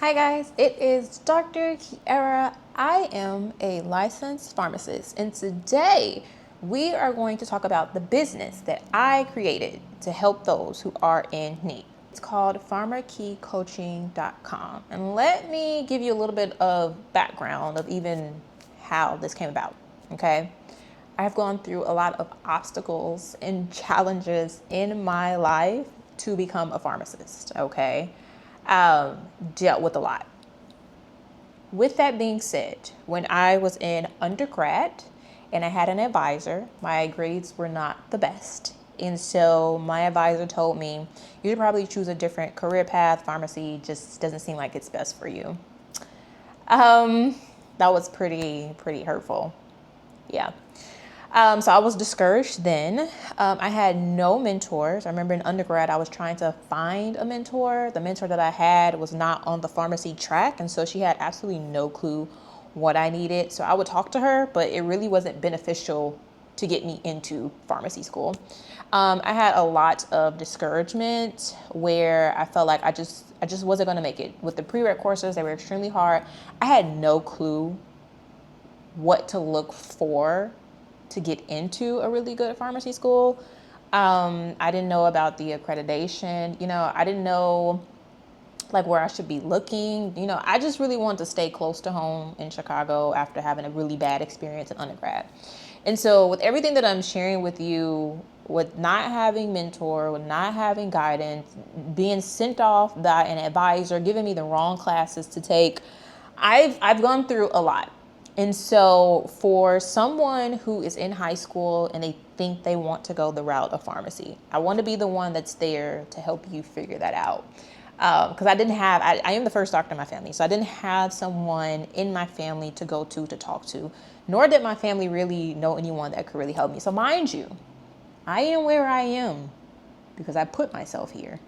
Hi guys, it is Dr. Kiara. I am a licensed pharmacist, and today we are going to talk about the business that I created to help those who are in need. It's called PharmaKiCoaching.com, and let me give you a little bit of background of even how this came about, okay? I've gone through a lot of obstacles and challenges in my life to become a pharmacist, okay? Dealt with a lot. With that being said, when I was in undergrad and I had an advisor, my grades were not the best. And so my advisor told me, you should probably choose a different career path. Pharmacy just doesn't seem like it's best for you. That was pretty hurtful. Yeah. So I was discouraged then. I had no mentors. I remember in undergrad, I was trying to find a mentor. The mentor that I had was not on the pharmacy track. And so she had absolutely no clue what I needed. So I would talk to her, but it really wasn't beneficial to get me into pharmacy school. I had a lot of discouragement where I felt like I just wasn't going to make it. With the prereq courses, they were extremely hard. I had no clue what to look for to get into a really good pharmacy school. I didn't know about the accreditation. I didn't know like where I should be looking. I just really wanted to stay close to home in Chicago after having a really bad experience in undergrad. And so with everything that I'm sharing with you, with not having mentor, with not having guidance, being sent off by an advisor, giving me the wrong classes to take, I've gone through a lot. And so for someone who is in high school and they think they want to go the route of pharmacy, I want to be the one that's there to help you figure that out. Because I am the first doctor in my family, so I didn't have someone in my family to go to talk to, nor did my family really know anyone that could really help me. So mind you, I am where I am because I put myself here.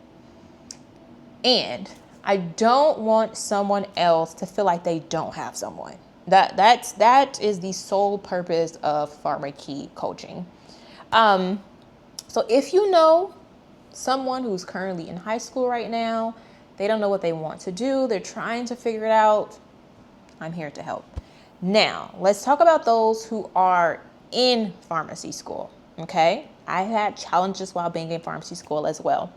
And I don't want someone else to feel like they don't have someone. That is the sole purpose of PharmaKi Coaching. So if you know someone who's currently in high school right now, they don't know what they want to do, they're trying to figure it out, I'm here to help. Now, let's talk about those who are in pharmacy school, okay? I had challenges while being in pharmacy school as well.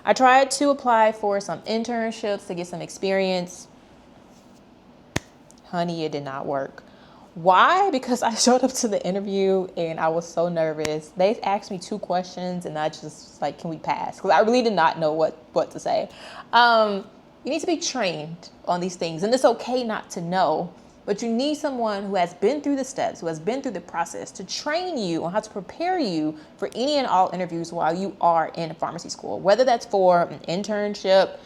I tried to apply for some internships to get some experience. Honey, it did not work. Why? Because I showed up to the interview and I was so nervous. They asked me 2 questions and I just like, can we pass? Because I really did not know what to say. You need to be trained on these things, and it's okay not to know, but you need someone who has been through the steps, who has been through the process to train you on how to prepare you for any and all interviews while you are in pharmacy school, whether that's for an internship,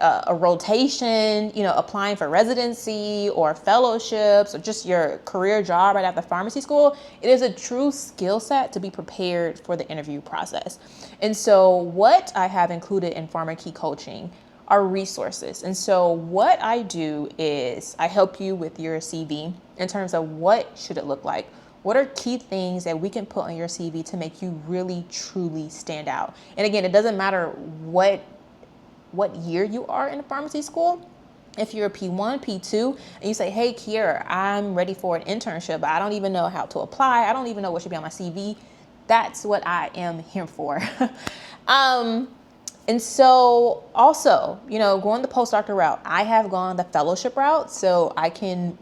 a rotation, applying for residency or fellowships, or just your career job right after pharmacy school. It is a true skill set to be prepared for the interview process. And so what I have included in PharmaKi Coaching are resources. And so what I do is I help you with your CV in terms of what should it look like. What are key things that we can put on your CV to make you really, truly stand out? And again, it doesn't matter what year you are in pharmacy school. If you're a P1, P2, and you say, hey, Kiara, I'm ready for an internship, but I don't even know how to apply. I don't even know what should be on my CV. That's what I am here for. And so also, going the postdoctor route, I have gone the fellowship route, so I can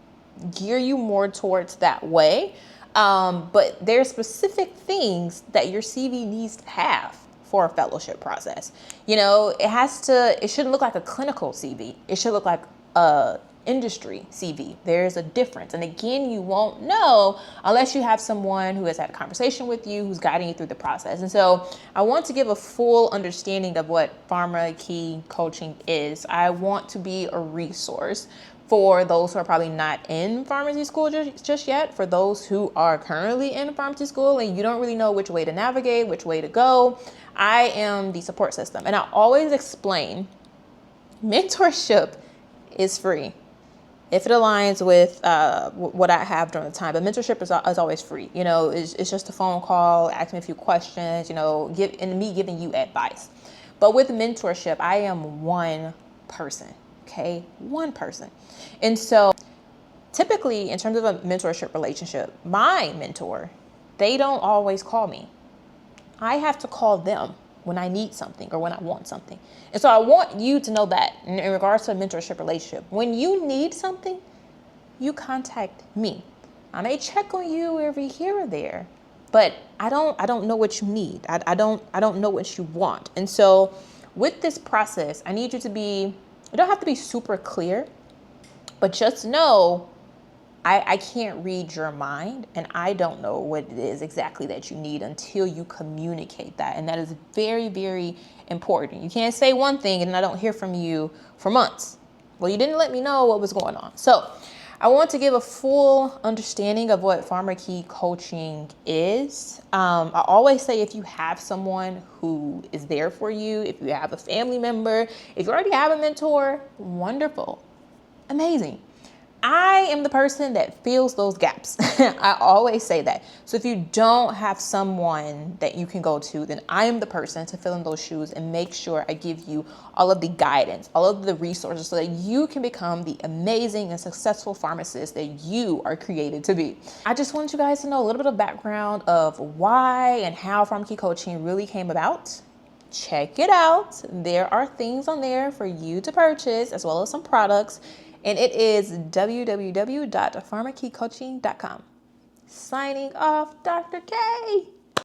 gear you more towards that way. But there are specific things that your CV needs to have for a fellowship process. It shouldn't look like a clinical CV. It should look like a industry CV. There's a difference. And again, you won't know unless you have someone who has had a conversation with you, who's guiding you through the process. And so I want to give a full understanding of what PharmaKi Coaching is. I want to be a resource for those who are probably not in pharmacy school just yet, for those who are currently in pharmacy school and you don't really know which way to navigate, which way to go. I am the support system. And I always explain mentorship is free if it aligns with what I have during the time. But mentorship is always free. It's just a phone call, ask me a few questions, and me giving you advice. But with mentorship, I am one person. okay? One person. And so typically in terms of a mentorship relationship, my mentor, they don't always call me. I have to call them when I need something or when I want something. And so I want you to know that in regards to a mentorship relationship, when you need something, you contact me. I may check on you every here or there, but I don't know what you need. I don't know what you want. And so with this process, I need you to be, you don't have to be super clear, but just know I can't read your mind, and I don't know what it is exactly that you need until you communicate that. And that is very, very important. You can't say one thing and I don't hear from you for months. Well, you didn't let me know what was going on. So I want to give a full understanding of what PharmaKi Coaching is. I always say if you have someone who is there for you, if you have a family member, if you already have a mentor, wonderful, amazing. I am the person that fills those gaps. I always say that. So if you don't have someone that you can go to, then I am the person to fill in those shoes and make sure I give you all of the guidance, all of the resources so that you can become the amazing and successful pharmacist that you are created to be. I just want you guys to know a little bit of background of why and how PharmaKi Coaching really came about. Check it out. There are things on there for you to purchase as well as some products. And it is www.pharmakicoaching.com. Signing off, Dr. K.